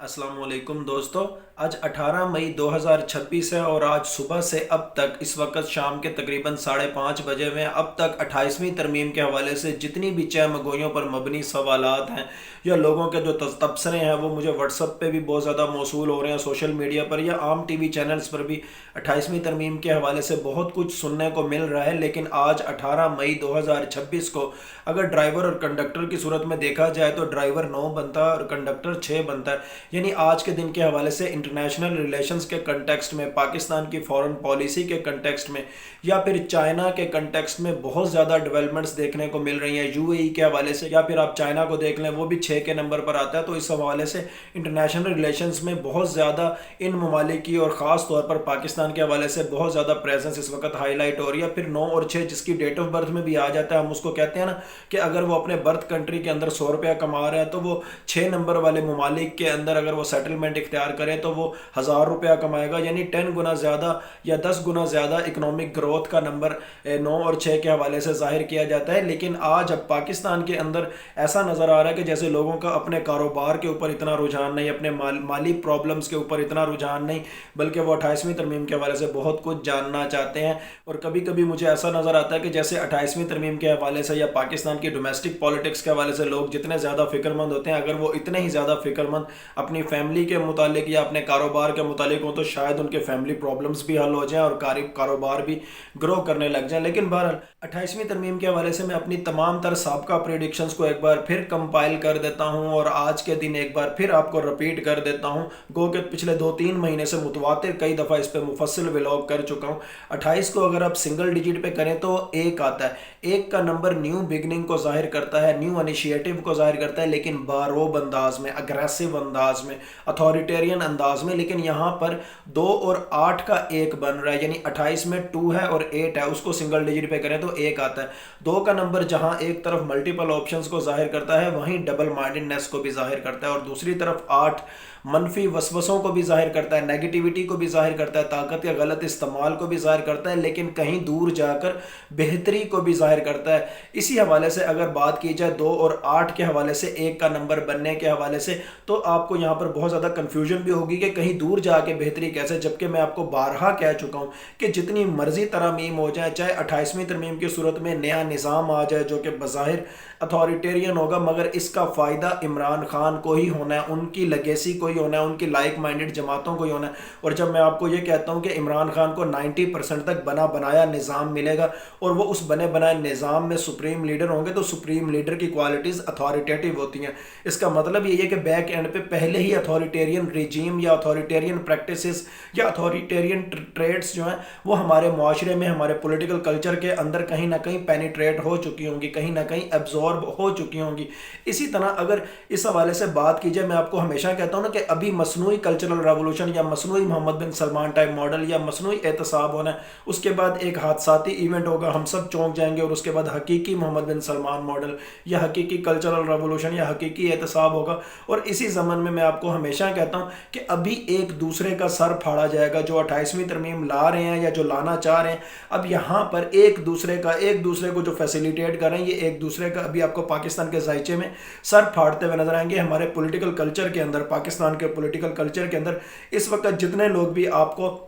अस्सलाम वालेकुम दोस्तों। आज 18 मई 2026 है और आज सुबह से अब तक इस वक्त शाम के तकरीबन 5:30 बजे में अब तक 28वीं तरमीम के हवाले से जितनी भी चह-मगोइयों पर मबनी सवालात हैं या लोगों के जो तबसरे हैं वो मुझे व्हाट्सअप पे भी बहुत ज़्यादा मौसूल हो रहे हैं, सोशल मीडिया पर या आम टीवी चैनल्स पर भी 28वीं तरमीम के हवाले से बहुत कुछ सुनने को मिल रहा है। लेकिन आज 18 मई 2026 को अगर ड्राइवर और कंडक्टर की सूरत में देखा जाए तो ड्राइवर 9 बनता है और कंडक्टर 6 बनता है। यानी आज के दिन के हवाले से इंटरनेशनल रिलेशंस के कंटेक्स्ट में, पाकिस्तान की फॉरेन पॉलिसी के कंटेक्स्ट में या फिर चाइना के कंटेक्स्ट में बहुत ज़्यादा डेवलपमेंट्स देखने को मिल रही हैं। यूएई के हवाले से या फिर आप चाइना को देख लें, वो भी 6 के नंबर पर आता है। तो इस हवाले से इंटरनेशनल रिलेशंस में बहुत ज़्यादा इन ममालिक की और ख़ास तौर पर पाकिस्तान के हवाले से बहुत ज़्यादा प्रेजेंस इस वक्त हाईलाइट हो रही है। फिर 9 और 6 जिसकी डेट ऑफ बर्थ में भी आ जाता है, हम उसको कहते हैं ना कि अगर वो अपने बर्थ कंट्री के अंदर 100 रुपया कमा रहा है तो वो 6 नंबर वाले ममालिक के अंदर अगर वो सेटलमेंट इख्तियार करे तो वो 1000 रुपया कमाएगा। यानी 10 गुना ज़्यादा या 10 गुना ज़्यादा इकोनॉमिक ग्रोथ का नंबर 9 और 6 के हवाले से जाहिर किया जाता है। लेकिन आज अब पाकिस्तान के अंदर ऐसा नज़र आ रहा है कि जैसे लोगों का अपने कारोबार के ऊपर इतना रुझान नहीं, अपने माली प्रॉब्लम्स के ऊपर इतना रुझान नहीं, बल्कि वो 28वीं तरमीम के हवाले से बहुत कुछ जानना चाहते हैं। और कभी कभी मुझे ऐसा नज़र आता है कि जैसे 28वीं तरमीम के हवाले से या पाकिस्तान की डोमेस्टिक पॉलिटिक्स के हवाले से लोग जितने ज़्यादा फिक्रमंद होते हैं, अगर वो इतने ही ज़्यादा फिक्रमंद अपनी फैमिली के मुतालिक या अपने कारोबार के मुतालिक हो तो शायद उनके फैमिली प्रॉब्लम्स भी हल हो जाएं और कारोबार भी ग्रो करने लग जाएं। लेकिन बहरहाल 28वीं तरमीम के हवाले से मैं अपनी तमाम तर साबका प्रेडिक्शंस को एक बार फिर कंपाइल कर देता हूं और आज के दिन एक बार फिर आपको रिपीट कर देता हूं। गो के पिछले 2-3 महीने से मुतवातिर कई दफ़ा इस पर मुफस्सिल व्लॉग कर चुका हूं। 28 को अगर आप सिंगल डिजिट पे करें तो 1 आता है। 1 का नंबर न्यू बिगनिंग को जाहिर करता है, न्यू इनिशिएटिव को जाहिर करता है, लेकिन बारोब अंदाज में, अग्रेसिव अंदाज में, अथॉरिटेरियन अंदाज में। लेकिन यहाँ पर 2 और 8 का 1 बन रहा है, यानी 28 में 2 है और 8 है, उसको सिंगल डिजिट पे करें तो 1 आता है। 2 का नंबर जहाँ एक तरफ मल्टीपल ऑप्शंस को जाहिर करता है वहीं डबल माइंडेडनेस को भी जाहिर करता है, और दूसरी तरफ 8 मनफी वसवसों को भी जाहिर करता है, नेगेटिविटी को भी जाहिर करता है, ताकत या गलत इस्तेमाल को भी जाहिर करता है, लेकिन कहीं दूर जाकर बेहतरी को भी जाहिर करता है। इसी हवाले से अगर बात की जाए 2 और 8 के हवाले से 1 का नंबर बनने के हवाले से, तो आपको यहाँ पर बहुत ज़्यादा कन्फ्यूजन भी होगी कि कहीं दूर जाके बेहतरी कैसे, जबकि मैं आपको बारहा कह चुका हूँ कि जितनी मर्जी तरमीम हो जाए, चाहे 28वीं तरमीम की सूरत में नया निज़ाम आ जाए जो कि बज़ाहिर अथॉरिटेरियन होगा, मगर इसका फ़ायदा इमरान खान को ही होना है, उनकी लेगेसी को ही होना है, उनकी लाइक माइंडेड जमातों को ही होना है। और जब मैं आपको ये कहता हूँ कि इमरान खान को 90% तक बना बनाया निज़ाम मिलेगा और वो उस बने बनाए निज़ाम में सुप्रीम लीडर होंगे, तो सुप्रीम लीडर की क्वालिटीज़ अथॉरिटेटिव होती हैं। इसका मतलब ये है कि बैक एंड पे पहले ही अथॉरिटेरियन रिजीम या अथॉरिटेरियन प्रैक्टिसेस या अथॉरिटेरियन ट्रेड्स जो हैं वो हमारे मुआशरे में, हमारे पॉलिटिकल कल्चर के अंदर कहीं ना कहीं पेनिट्रेट हो चुकी होंगी, कहीं ना कहीं एब्जॉर्ब हो चुकी होंगी। इसी तरह अगर इस हवाले से बात की जाए, मैं आपको हमेशा कहता हूँ ना कि अभी मसनूई कल्चरल रेवोल्यूशन या मसनूई मोहम्मद बिन सलमान टाइप मॉडल या मसनूई एहतसाब होना है, उसके बाद एक हादसाती इवेंट होगा, हम सब चौंक जाएंगे, और उसके बाद हकीकी मोहम्मद बिन सलमान मॉडल या हकीकी कल्चरल रेवोल्यूशन या हकीकी एहतसाब होगा। और इसी ज़मन में मैं आपको हमेशा कहता हूँ कि अभी एक दूसरे का सर फाड़ा जाएगा। जो 28वीं तरमीम ला रहे हैं या जो लाना चाह रहे हैं, अब यहाँ पर एक दूसरे को जो फैसिलिटेट कर रहे हैं, ये एक दूसरे का अभी आपको पाकिस्तान के जायचे में सर फाड़ते हुए नजर आएंगे। हमारे पॉलिटिकल कल्चर के अंदर, पाकिस्तान के पॉलिटिकल कल्चर के अंदर इस वक्त जितने लोग भी आपको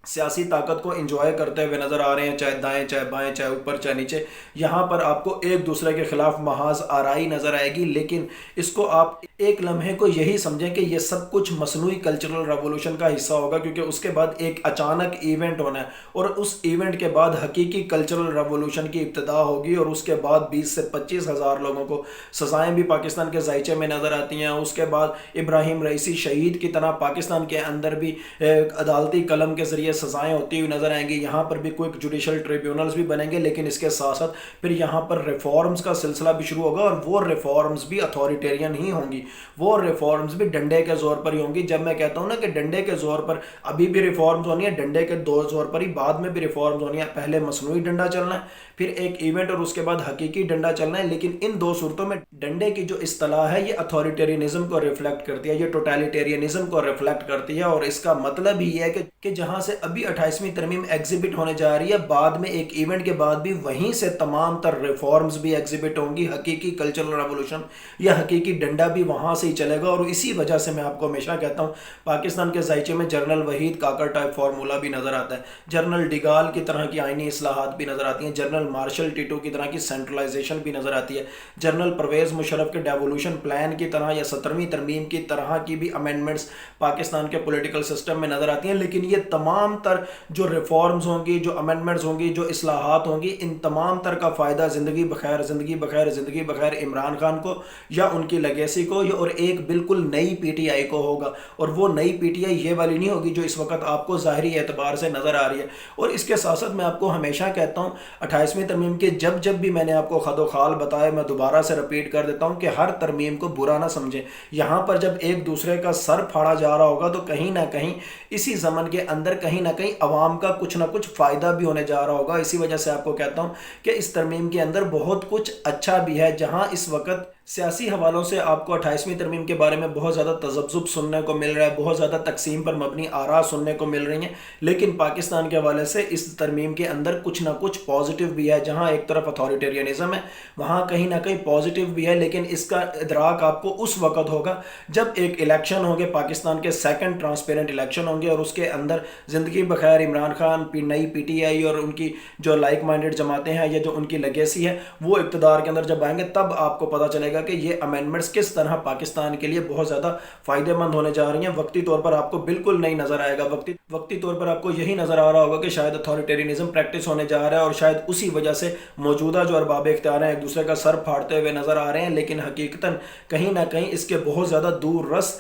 सियासी ताकत को एंजॉय करते हुए नज़र आ रहे हैं, चाहे दाएं चाहे बाएं, चाहे ऊपर चाहे नीचे, यहाँ पर आपको एक दूसरे के खिलाफ महाज आराई नज़र आएगी। लेकिन इसको आप एक लम्हे को यही समझें कि ये सब कुछ मसनूई कल्चरल रेवोल्यूशन का हिस्सा होगा, क्योंकि उसके बाद एक अचानक इवेंट होना है और उस इवेंट के बाद हकीकी कल्चरल रेवोल्यूशन की इब्तिदा होगी। और उसके बाद 20 से 25 हज़ार लोगों को सज़ाएँ भी पाकिस्तान के जायचे में नज़र आती हैं। उसके बाद इब्राहिम रईसी शहीद की तरह पाकिस्तान के अंदर भी अदालती कलम के ज़रिए सजाएं होती हुई नजर आएंगी। यहाँ पर भी क्विक जुडिशल ट्रिब्यूनल्स भी बनेंगे, लेकिन इसके साथ साथ फिर यहाँ पर रिफॉर्म्स का सिलसिला भी शुरू होगा, और वो रिफॉर्म्स भी अथॉरिटेरियन ही होंगी, वो रिफॉर्म्स भी डंडे के जोर पर ही होंगी। जब मैं कहता हूँ ना कि डंडे के जोर पर अभी भी रिफॉर्म्स होनी है, डंडे के दो जोर पर ही बाद में भी रिफॉर्म्स होनी है। पहले मसनूई डंडा चलना है, फिर एक इवेंट, और उसके बाद हकीकी डंडा चलना है। लेकिन इन दो सूरतों में डंडे की जो इस्तेलाह है ये अथॉरिटेरियनिज्म को रिफ्लेक्ट करती है, ये टोटलिटेरियनिज्म को रिफ्लेक्ट करती है। और इसका मतलब ही है कि जहाँ से ابھی 28ویں ترمیم ایگزیبٹ ہونے جا رہی ہے، بعد میں ایک ایونٹ کے بعد بھی وہیں سے تمام تر ریفارمز بھی ایگزیبٹ ہوں گی، حقیقی کلچرل ریولوشن یا حقیقی ڈنڈا بھی وہاں سے ہی چلے گا۔ اور اسی وجہ سے میں آپ کو ہمیشہ کہتا ہوں پاکستان کے ذائچے میں general Waheed Kakar type formula بھی نظر آتا ہے، جنرل ڈیگال کی طرح کی آئینی اصلاحات بھی نظر آتی ہیں، جنرل مارشل ٹیٹو کی طرح کی سینٹرلائزیشن بھی نظر آتی ہے، جنرل پرویز مشرف کے ڈیولوشن پلان کی طرح یا 17ویں ترمیم کی طرح کی بھی امینڈمنٹس پاکستان کے پولیٹیکل سسٹم میں نظر آتی ہیں۔ لیکن یہ تمام تر جو ریفارمز ہوں گی، جو امینڈمنٹس ہوں گی، جو اصلاحات ہوں گی، ان تمام تر کا فائدہ زندگی بخیر زندگی بخیر زندگی بخیر عمران خان کو یا ان کی لیگیسی کو اور ایک بالکل نئی پی ٹی آئی کو ہوگا، اور وہ نئی پی ٹی آئی یہ والی نہیں ہوگی جو اس وقت آپ کو ظاہری اعتبار سے نظر آ رہی ہے۔ اور اس کے ساتھ ساتھ میں آپ کو ہمیشہ کہتا ہوں 28ویں ترمیم کے جب بھی میں نے آپ کو خد و خال بتایا، میں دوبارہ سے رپیٹ کر دیتا ہوں کہ ہر ترمیم کو برا نہ سمجھیں۔ یہاں پر جب ایک دوسرے کا سر پھاڑا جا رہا ہوگا تو کہیں نہ کہیں اسی زمن کے اندر کہیں نہ کہیں عوام کا کچھ نہ کچھ فائدہ بھی ہونے جا رہا ہوگا۔ اسی وجہ سے آپ کو کہتا ہوں کہ اس ترمیم کے اندر بہت کچھ اچھا بھی ہے، جہاں اس وقت سیاسی حوالوں سے آپ کو 28ویں ترمیم کے بارے میں بہت زیادہ تذبذب سننے کو مل رہا ہے، بہت زیادہ تقسیم پر مبنی آراء سننے کو مل رہی ہیں، لیکن پاکستان کے حوالے سے اس ترمیم کے اندر کچھ نہ کچھ پازیٹیو بھی ہے۔ جہاں ایک طرف اتھارٹیرینزم ہے، وہاں کہیں نہ کہیں پازیٹیو بھی ہے، لیکن اس کا ادراک آپ کو اس وقت ہوگا جب ایک الیکشن ہوں گے، پاکستان کے سیکنڈ ٹرانسپیرنٹ الیکشن ہوں گے، اور اس کے اندر زندگی بخیر عمران خان، نئی پی ٹی آئی اور ان کی جو لائک مائنڈڈ جماعتیں ہیں یا جو ان کی لیگیسی ہے وہ اقتدار کے اندر جب آئیں گے، تب آپ کو پتہ چلے گا کہ یہ امینڈمنٹس کس طرح پاکستان کے لیے بہت زیادہ فائدہ مند ہونے جا رہی ہیں۔ وقتی طور پر آپ کو بالکل نہیں نظر آئے گا، وقتی طور پر آپ کو یہی نظر آ رہا ہوگا کہ شاید اتھارٹیرینزم پریکٹس ہونے جا رہا ہے، اور شاید اسی وجہ سے موجودہ جو ارباب اختیار ہیں ایک دوسرے کا سر پھاڑتے ہوئے نظر آ رہے ہیں، لیکن حقیقتاً کہیں نہ کہیں اس کے بہت زیادہ دور رس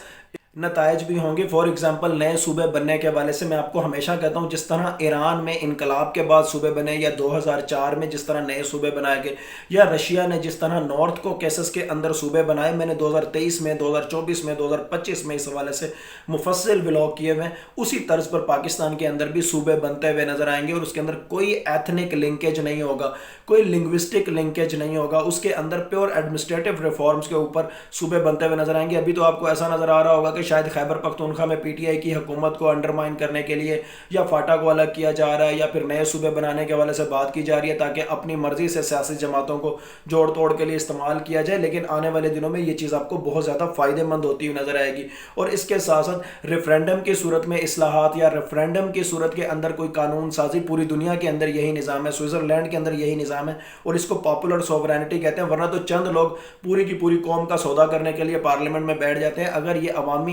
نتائج بھی ہوں گے۔ فار ایگزامپل نئے صوبے بننے کے حوالے سے میں آپ کو ہمیشہ کہتا ہوں جس طرح ایران میں انقلاب کے بعد صوبے بنے، یا 2004 میں جس طرح نئے صوبے بنائے گئے، یا رشیا نے جس طرح نارتھ کوکیسس کے اندر صوبے بنائے، میں نے 2023 میں 2024 میں 2025 میں اس حوالے سے مفصل ولاگ کیے ہوئے ہیں، اسی طرز پر پاکستان کے اندر بھی صوبے بنتے ہوئے نظر آئیں گے، اور اس کے اندر کوئی ایتھنک لنکیج نہیں ہوگا، کوئی لنگوسٹک لنکیج نہیں ہوگا، اس کے اندر پیور ایڈمنسٹریٹو ریفارمز کے اوپر صوبے بنتے ہوئے نظر آئیں گے۔ ابھی تو آپ کو ایسا نظر آ رہا ہوگا کہ شاید خیبر پختونخوا میں پی ٹی آئی کی حکومت کو انڈرمائن کرنے کے لیے یا فاٹا کو الگ کیا جا رہا ہے، یا پھر نئے صوبے بنانے کے حوالے سے بات کی جا رہی ہے تاکہ اپنی مرضی سے سیاسی جماعتوں کو جوڑ توڑ کے لیے استعمال کیا جائے، لیکن آنے والے دنوں میں یہ چیز آپ کو بہت زیادہ فائدہ مند ہوتی ہوئی نظر آئے گی۔ اور اس کے ساتھ ساتھ ریفرینڈم کی صورت میں اصلاحات، یا ریفرینڈم کی صورت کے اندر کوئی قانون سازی، پوری دنیا کے اندر یہی نظام ہے، سوئٹزرلینڈ کے اندر یہی نظام ہے، اور اس کو پاپولر سوورینٹی کہتے ہیں، ورنہ تو چند لوگ پوری کی پوری قوم کا سودا کرنے کے لیے پارلیمنٹ میں بیٹھ جاتے ہیں۔ اگر یہ عوامی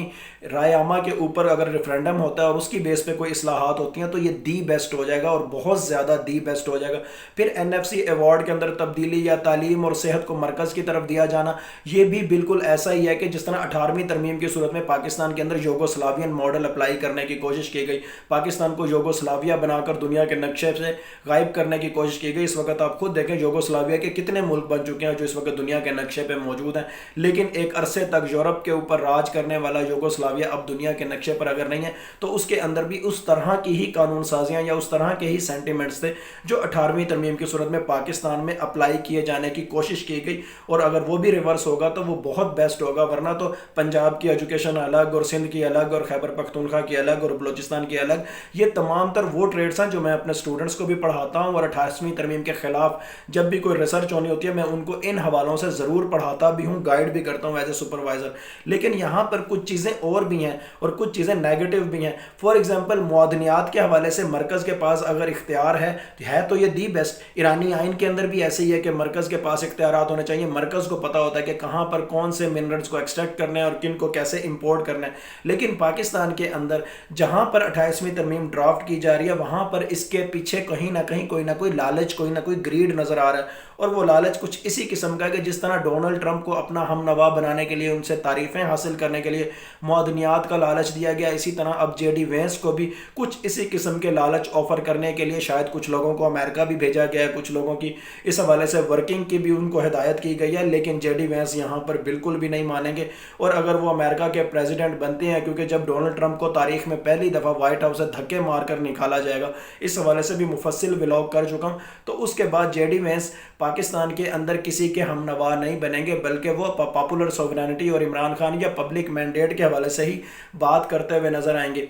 رائے عامہ کے اوپر اگر ریفرینڈم ہوتا ہے اور اس کی بیس پہ کوئی اصلاحات ہوتی ہیں تو یہ دی بیسٹ ہو جائے گا، اور بہت زیادہ دی بیسٹ ہو جائے گا۔ پھر این ایف سی ایوارڈ کے اندر تبدیلی یا تعلیم اور صحت کو مرکز کی طرف دیا جانا، یہ بھی بالکل ایسا ہی ہے کہ جس طرح 18ویں ترمیم کی صورت میں پاکستان کے اندر یوگوسلاوین ماڈل اپلائی کرنے کی کوشش کی گئی، پاکستان کو یوگوسلاویا بنا کر دنیا کے نقشے سے غائب کرنے کی کوشش کی گئی۔ اس وقت آپ خود دیکھیں یوگوسلاویا کے کتنے ملک بن چکے ہیں جو اس وقت دنیا کے نقشے پہ موجود ہیں، لیکن ایک عرصے تک یورپ کے اوپر راج کرنے والا یوگوسلاویا اب دنیا کے نقشے پر اگر نہیں ہے تو اس کے اندر بھی اس طرح کی ہی قانون سازیاں یا اس طرح کے ہی سینٹیمنٹس تھے جو 18ویں ترمیم کی صورت میں پاکستان میں اپلائی کیے جانے کی کوشش کی گئی، اور اگر وہ بھی ریورس ہوگا تو وہ بہت بیسٹ ہوگا، ورنہ تو پنجاب کی ایجوکیشن الگ، اور سندھ کی الگ، اور خیبر پختونخوا کی الگ، اور بلوچستان کی الگ، یہ تمام تر وہ ٹریڈس ہیں جو میں اپنے اسٹوڈنٹس کو بھی پڑھاتا ہوں، اور 28ویں ترمیم کے خلاف جب بھی کوئی ریسرچ ہونی ہوتی ہے میں ان کو ان حوالوں سے ضرور پڑھاتا بھی ہوں، گائیڈ بھی کرتا ہوں ایز اے سپروائزر۔ لیکن یہاں پر کچھ چیزیں اور بھی ہیں اور کچھ چیزیں نیگیٹو بھی ہیں۔ فار ایگزامپل معدنیات کے حوالے سے مرکز کے پاس اگر اختیار ہے تو یہ دی بیسٹ، ایرانی آئین کے اندر بھی ایسے ہی ہے کہ مرکز کے پاس اختیارات ہونے چاہیے، مرکز کو پتہ ہوتا ہے کہ کہاں پر کون سے منرلز کو ایکسٹریکٹ کرنے ہیں اور کن کو کیسے امپورٹ کرنا ہے۔ لیکن پاکستان کے اندر جہاں پر 28ویں ترمیم ڈرافٹ کی جا رہی ہے وہاں پر اس کے پیچھے کہیں نہ کہیں کوئی نہ کوئی لالچ، کوئی نہ کوئی گریڈ نظر آ رہا ہے، اور وہ لالچ کچھ اسی قسم کا ہے کہ جس طرح ڈونلڈ ٹرمپ کو اپنا ہم نوا بنانے کے لیے، ان سے تعریفیں حاصل کرنے کے لیے معدنیات کا لالچ دیا گیا، اسی طرح اب جے ڈی وینس کو بھی کچھ اسی قسم کے لالچ آفر کرنے کے لیے شاید کچھ لوگوں کو امریکہ بھی بھیجا گیا ہے، کچھ لوگوں کی اس حوالے سے ورکنگ کی بھی ان کو ہدایت کی گئی ہے، لیکن جے ڈی وینس یہاں پر بالکل بھی نہیں مانیں گے، اور اگر وہ امریکہ کے پریزیڈنٹ بنتے ہیں، کیونکہ جب ڈونلڈ ٹرمپ کو تاریخ میں پہلی دفعہ وائٹ ہاؤس سے دھکے مار کر نکالا جائے گا، اس حوالے سے بھی مفصل ولاگ کر چکا ہوں، تو اس کے بعد جے ڈی وینس پاکستان کے اندر کسی کے ہم نوا نہیں بنیں گے، بلکہ وہ پاپولر سوورینٹی اور عمران خان یا پبلک مینڈیٹ کے حوالے سے ہی بات کرتے ہوئے نظر آئیں گے۔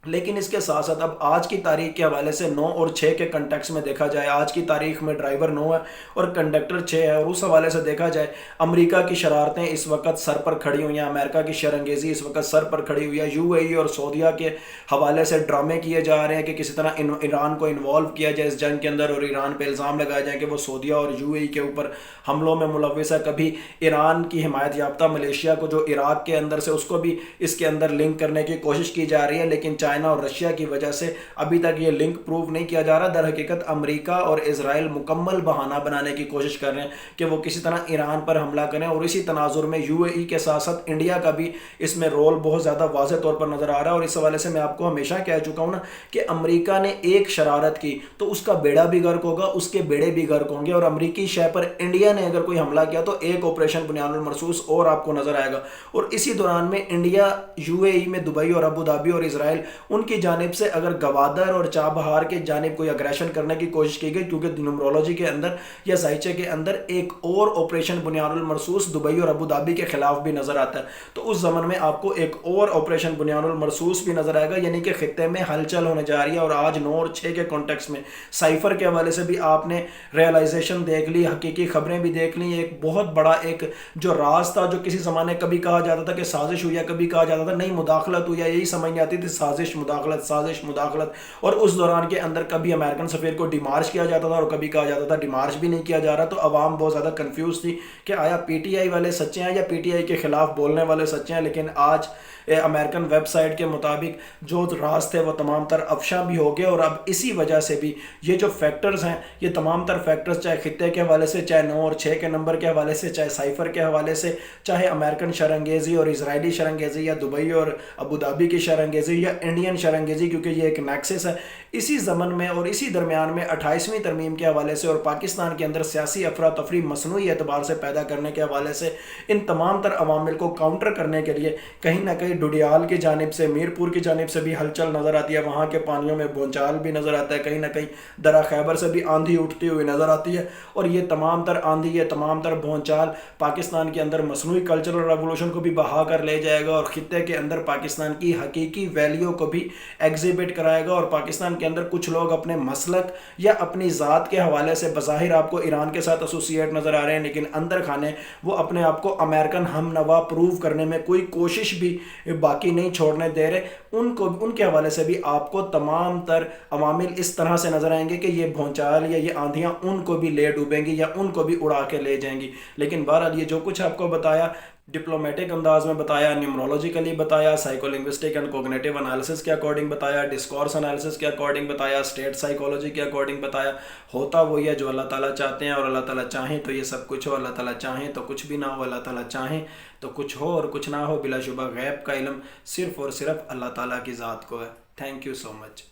लेकिन इसके साथ साथ अब आज की तारीख के हवाले से 9 और 6 के कंटेक्स्ट में देखा जाए, आज की तारीख में ड्राइवर 9 है और कंडक्टर 6 है, और उस हवाले से देखा जाए अमेरिका की शरारतें इस वक्त सर पर खड़ी हुई हैं, अमेरिका की शरंगेज़ी इस वक्त सर पर खड़ी हुई है, यूएई और सऊदीया के हवाले से ड्रामे किए जा रहे हैं कि किसी तरह ईरान को इन्वॉल्व किया जाए इस जंग के अंदर, और ईरान पर इल्ज़ाम लगाया जाए कि वो सऊदीया और यूएई के ऊपर हमलों में मुलव्वस है। कभी ईरान की हिमायत याफ्ता मलेशिया को जो इराक के अंदर से, उसको भी इसके अंदर लिंक करने की कोशिश की जा रही है, लेकिन चाइना और रशिया की वजह से अभी तक ये लिंक प्रूव नहीं किया जा रहा। दर हकीकत अमेरिका और इजराइल मुकम्मल बहाना बनाने की कोशिश कर रहे हैं कि वो किसी तरह ईरान पर हमला करें, और इसी तनाजुर में यूएई के साथ साथ इंडिया का भी इसमें रोल बहुत ज़्यादा वाज़ेह तौर पर नज़र आ रहा है। और इस हवाले से मैं आपको हमेशा कह चुका हूँ ना कि अमेरिका ने एक शरारत की तो उसका बेड़ा भी गर्क होगा, उसके बेड़े भी गर्क होंगे, और अमरीकी शह पर इंडिया ने अगर कोई हमला किया तो एक ऑपरेशन बुनियानुल मरसूस और आपको नजर आएगा। और इसी दौरान में इंडिया, यूएई में दुबई और अबू धाबी और इजराइल, उनकी जानिब से अगर गवादर और चाबहार के जानिब कोई अग्रेशन करने की कोशिश की गई, क्योंकि न्यूमरोलॉजी के अंदर या जायचे के अंदर एक और ऑपरेशन बुनियानुल मरसूस दुबई और अबू धाबी के खिलाफ भी नजर आता है, तो उस जमन में आपको एक और ऑपरेशन बुनियानुल मरसूस भी नजर आएगा, यानी कि खित्ते में हलचल होने जा रही है। और आज 9 और 6 के कॉन्टेक्स्ट में साइफर के हवाले से भी आपने रियलाइजेशन देख ली, हकीकी खबरें भी देख ली। एक बहुत बड़ा एक जो राज था, जो किसी ज़माने कभी कहा जाता था कि साजिश हुई, या कभी कहा जाता था नहीं मुदाखलत हुई, या यही समझ नहीं आती थी साजिश मुदाखलत साजिश मुदाखलत। और उस दौरान के अंदर कभी अमेरिकन सफ़ीर को डिमार्च किया जाता था और कभी कहा जाता था डिमार्च भी नहीं किया जा रहा। तो अवाम बहुत ज़्यादा कन्फ्यूज़ थी कि आया पीटीआई वाले सच्चे हैं या पीटीआई के ख़िलाफ़ बोलने वाले सच्चे हैं। लेकिन आज अमेरिकन वेबसाइट के मुताबिक जो राज थे वो तमाम तर अफशा भी हो गए, और अब इसी वजह से भी ये जो फैक्टर्स हैं, ये तमाम तर फैक्टर्स, चाहे खित्ते के हवाले से, चाहे 9 और 6 के नंबर के हवाले से, चाहे साइफर के हवाले से, चाहे अमेरिकन शरंगेज़ी और इजरायली शरंगेज़ी, या दुबई और अबू धाबी की शरंगेज़ी, या इंडियन शरंगेज़ी, क्योंकि ये एक नेक्सस है। इसी ज़मन में और इसी दरमियान में 28वीं तरमीम के हवाले से और पाकिस्तान के अंदर सियासी अफरा तफरी मसनूई एतबार से पैदा करने के हवाले से, इन तमाम तर अवामिल को काउंटर करने के लिए कहीं ना कहीं डुडियाल की जानिब से, मीरपुर की जानिब से भी हलचल नज़र आती है, वहाँ के पानियों में भूचाल भी नज़र आता है, कहीं ना कहीं दरा खैबर से भी आंधी उठती हुई नज़र आती है। और ये तमाम तर आंधी, ये तमाम तर भूचाल पाकिस्तान के अंदर मसनूई कल्चरल रेवोल्यूशन को भी बहा कर ले जाएगा, और खित्ते के अंदर पाकिस्तान की हकीकी वैल्यू को भी एग्जिबिट कराएगा। और पाकिस्तान के अंदर कुछ लोग अपने मसलक या अपनी ज़ात के हवाले से बज़ाहिर आपको ईरान के साथ एसोसिएट नज़र आ रहे हैं, लेकिन अंदर खाने वो अपने आप को अमेरिकन हम नवा प्रूव करने में कोई कोशिश भी बाकी नहीं छोड़ने दे रहे। उनको, उनके हवाले से भी आपको तमाम तर अवामिल इस तरह से नज़र आएंगे कि ये भूचाल या ये आंधियाँ उनको भी ले डूबेंगी या उनको भी उड़ा के ले जाएंगी। लेकिन बहरहाल ये जो कुछ आपको बताया, डिप्लोमेटिक अंदाज में बताया, न्यूमरोलॉजिकली बताया, साइकोलिंग्विस्टिक एंड कोग्निटिव एनालिसिस के अकॉर्डिंग बताया, डिस्कोर्स एनालिसिस के अकॉर्डिंग बताया, स्टेट साइकोलॉजी के अकॉर्डिंग बताया। होता वही है जो अल्लाह ताला चाहते हैं, और अल्लाह ताला चाहें तो ये सब कुछ हो, अल्लाह ताला चाहें तो कुछ भी ना हो, अल्लाह ताला चाहें तो कुछ हो और कुछ ना हो। बिलाशुबह गैब का इल्म सिर्फ़ और सिर्फ अल्लाह ताला की ज़ात को है। Thank you so much.